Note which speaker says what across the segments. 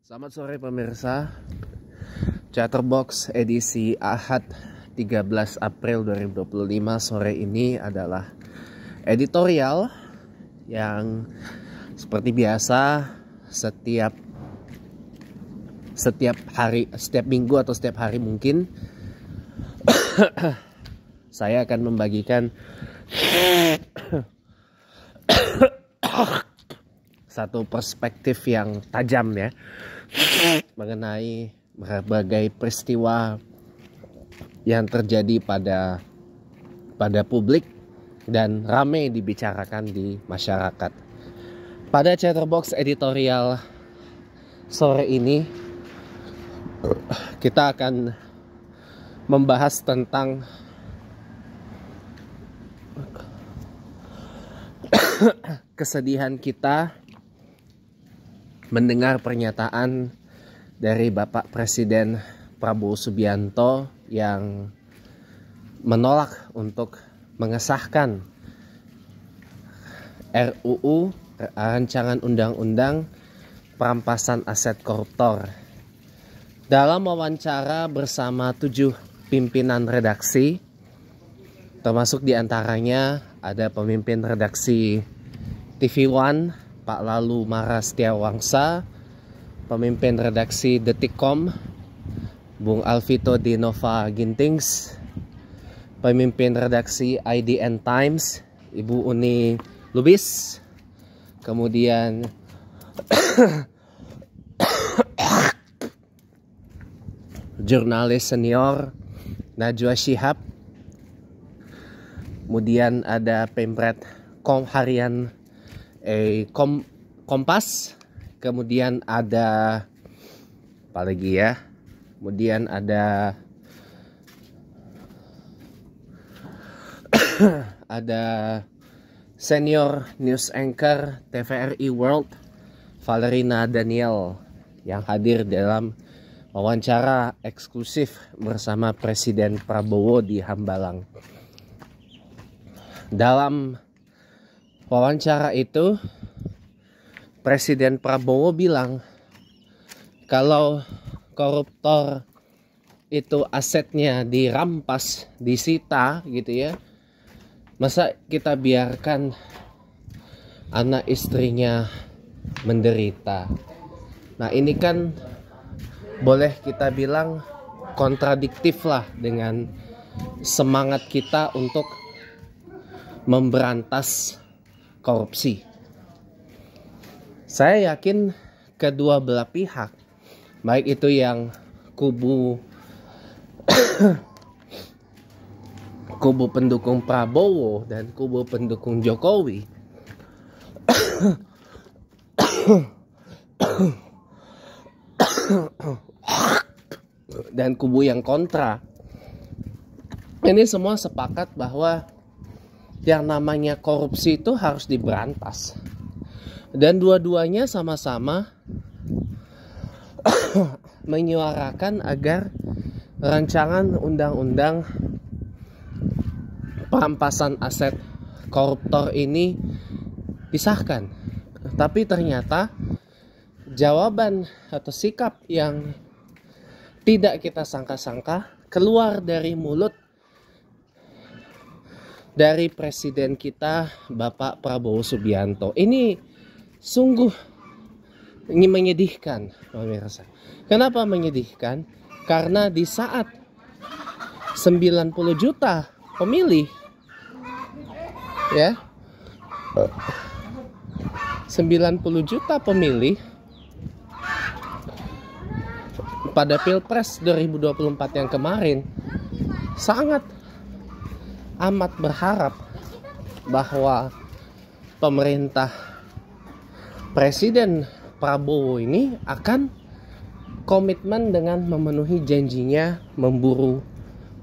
Speaker 1: Selamat sore pemirsa. Chatterbox edisi Ahad 13 April 2025 sore ini adalah editorial yang seperti biasa setiap hari, setiap minggu atau setiap hari mungkin saya akan membagikan satu perspektif yang tajam ya mengenai berbagai peristiwa yang terjadi pada publik dan ramai dibicarakan di masyarakat. Pada Chatterbox editorial sore ini kita akan membahas tentang kesedihan kita mendengar pernyataan dari Bapak Presiden Prabowo Subianto yang menolak untuk mengesahkan RUU Rancangan Undang-Undang Perampasan Aset Koruptor. Dalam wawancara bersama 7 pimpinan redaksi, termasuk diantaranya ada pemimpin redaksi TV One Pak Lalu Mara Setiawangsa, pemimpin redaksi Detikcom Bung Alvito Dinova Gintings, pemimpin redaksi IDN Times Ibu Uni Lubis, kemudian jurnalis senior Najwa Shihab, kemudian ada Pemret Harian Kompas, kemudian ada apa lagi ya? Kemudian ada ada senior news anchor TVRI World Valerina Daniel yang hadir dalam wawancara eksklusif bersama Presiden Prabowo di Hambalang. Dalam wawancara itu Presiden Prabowo bilang kalau koruptor itu asetnya dirampas, disita gitu ya, masa kita biarkan anak istrinya menderita. Nah ini kan boleh kita bilang kontradiktif lah dengan semangat kita untuk memberantas korupsi. Saya yakin kedua belah pihak, baik itu yang kubu pendukung Prabowo dan kubu pendukung Jokowi, dan kubu yang kontra, ini semua sepakat bahwa yang namanya korupsi itu harus diberantas. Dan dua-duanya sama-sama menyuarakan agar rancangan undang-undang perampasan aset koruptor ini disahkan. Tapi ternyata jawaban atau sikap yang tidak kita sangka-sangka keluar dari mulut dari presiden kita Bapak Prabowo Subianto. Ini sungguh menyedihkan pemirsa. Kenapa menyedihkan? Karena di saat 90 juta pemilih ya, 90 juta pemilih pada Pilpres 2024 yang kemarin sangat amat berharap bahwa pemerintah Presiden Prabowo ini akan komitmen dengan memenuhi janjinya memburu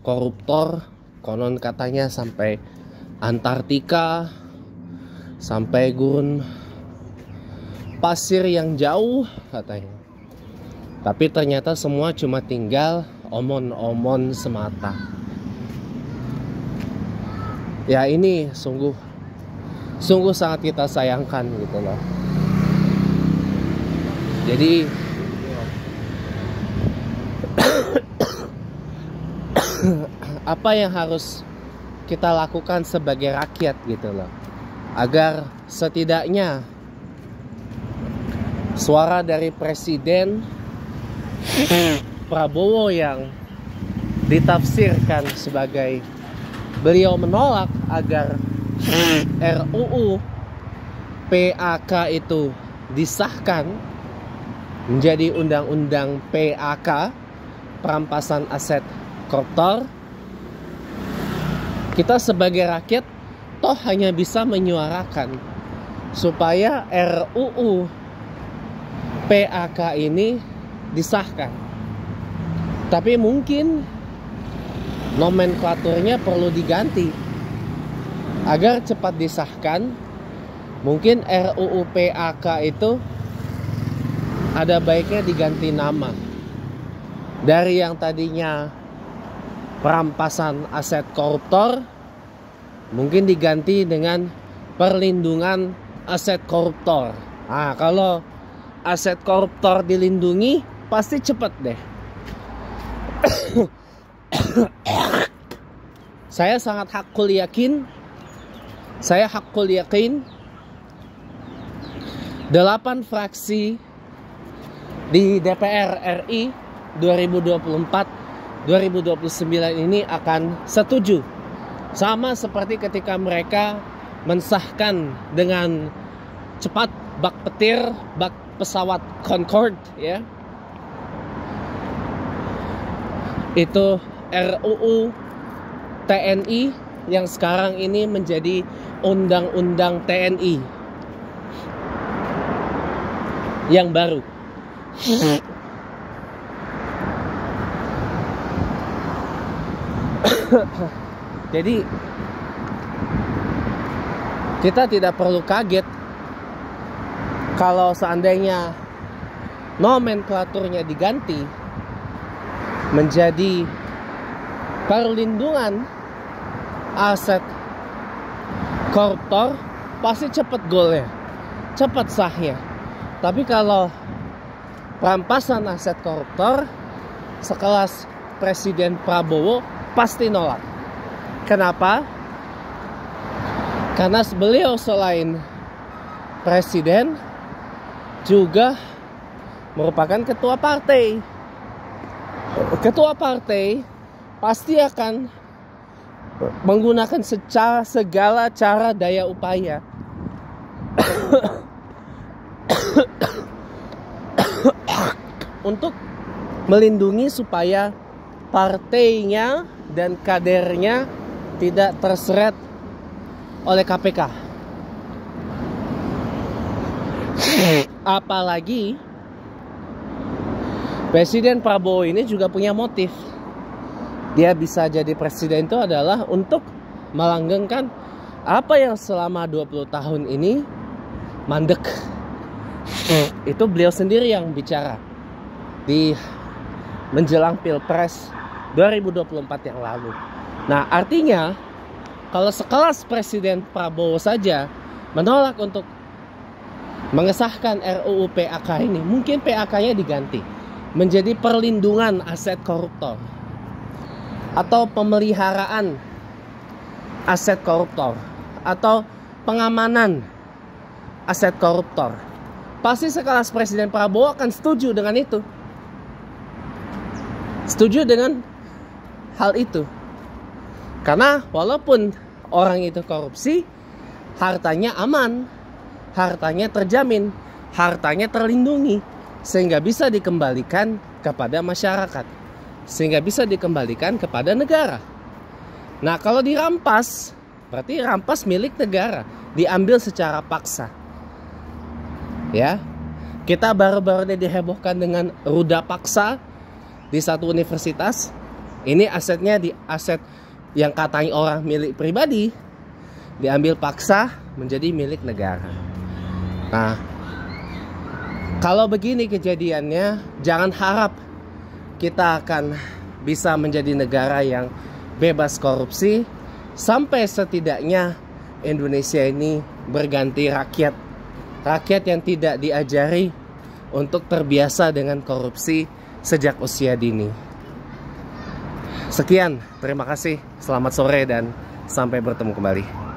Speaker 1: koruptor, konon katanya sampai Antartika, sampai gurun pasir yang jauh katanya. Tapi ternyata semua cuma tinggal omon-omon semata. Ya ini sungguh sangat kita sayangkan gitu loh. Jadi apa yang harus kita lakukan sebagai rakyat gitu loh, agar setidaknya suara dari Presiden Prabowo yang ditafsirkan sebagai beliau menolak agar RUU PAK itu disahkan menjadi undang-undang PAK, perampasan aset koruptor. Kita sebagai rakyat toh hanya bisa menyuarakan supaya RUU PAK ini disahkan. Tapi mungkin nomenklaturnya perlu diganti agar cepat disahkan. Mungkin RUU PAK itu ada baiknya diganti nama. Dari yang tadinya perampasan aset koruptor, mungkin diganti dengan perlindungan aset koruptor. Nah, kalau aset koruptor dilindungi, pasti cepat deh. Saya hakul yakin 8 fraksi di DPR RI 2024-2029 ini akan setuju. Sama seperti ketika mereka mensahkan dengan cepat bak petir, bak pesawat Concorde, ya. Itu RUU TNI yang sekarang ini menjadi undang-undang TNI yang baru. Jadi kita tidak perlu kaget kalau seandainya nomenklaturnya diganti menjadi perlindungan aset koruptor, pasti cepat golnya, cepat sahnya. Tapi kalau perampasan aset koruptor, sekelas Presiden Prabowo pasti nolak. Kenapa? Karena beliau selain presiden juga merupakan ketua partai. Ketua partai pasti akan menggunakan segala cara daya upaya untuk melindungi supaya partainya dan kadernya tidak terseret oleh KPK. Apalagi Presiden Prabowo ini juga punya motif. Dia bisa jadi presiden itu adalah untuk melanggengkan apa yang selama 20 tahun ini mandek. Itu beliau sendiri yang bicara di menjelang Pilpres 2024 yang lalu. Nah, artinya kalau sekelas Presiden Prabowo saja menolak untuk mengesahkan RUU PAK ini, mungkin PAK-nya diganti menjadi perlindungan aset koruptor atau pemeliharaan aset koruptor atau pengamanan aset koruptor. Pasti sekelas Presiden Prabowo akan setuju dengan itu. Setuju dengan hal itu. Karena walaupun orang itu korupsi, hartanya aman, hartanya terjamin, hartanya terlindungi, sehingga bisa dikembalikan kepada masyarakat, sehingga bisa dikembalikan kepada negara. Nah, kalau dirampas, berarti rampas milik negara, diambil secara paksa. Ya, kita baru-baru ini dihebohkan dengan ruda paksa di satu universitas. Ini asetnya aset yang katanya orang milik pribadi, diambil paksa menjadi milik negara. Nah, kalau begini kejadiannya, jangan harap kita akan bisa menjadi negara yang bebas korupsi, sampai setidaknya Indonesia ini berganti rakyat yang tidak diajari untuk terbiasa dengan korupsi sejak usia dini. Sekian, terima kasih, selamat sore dan sampai bertemu kembali.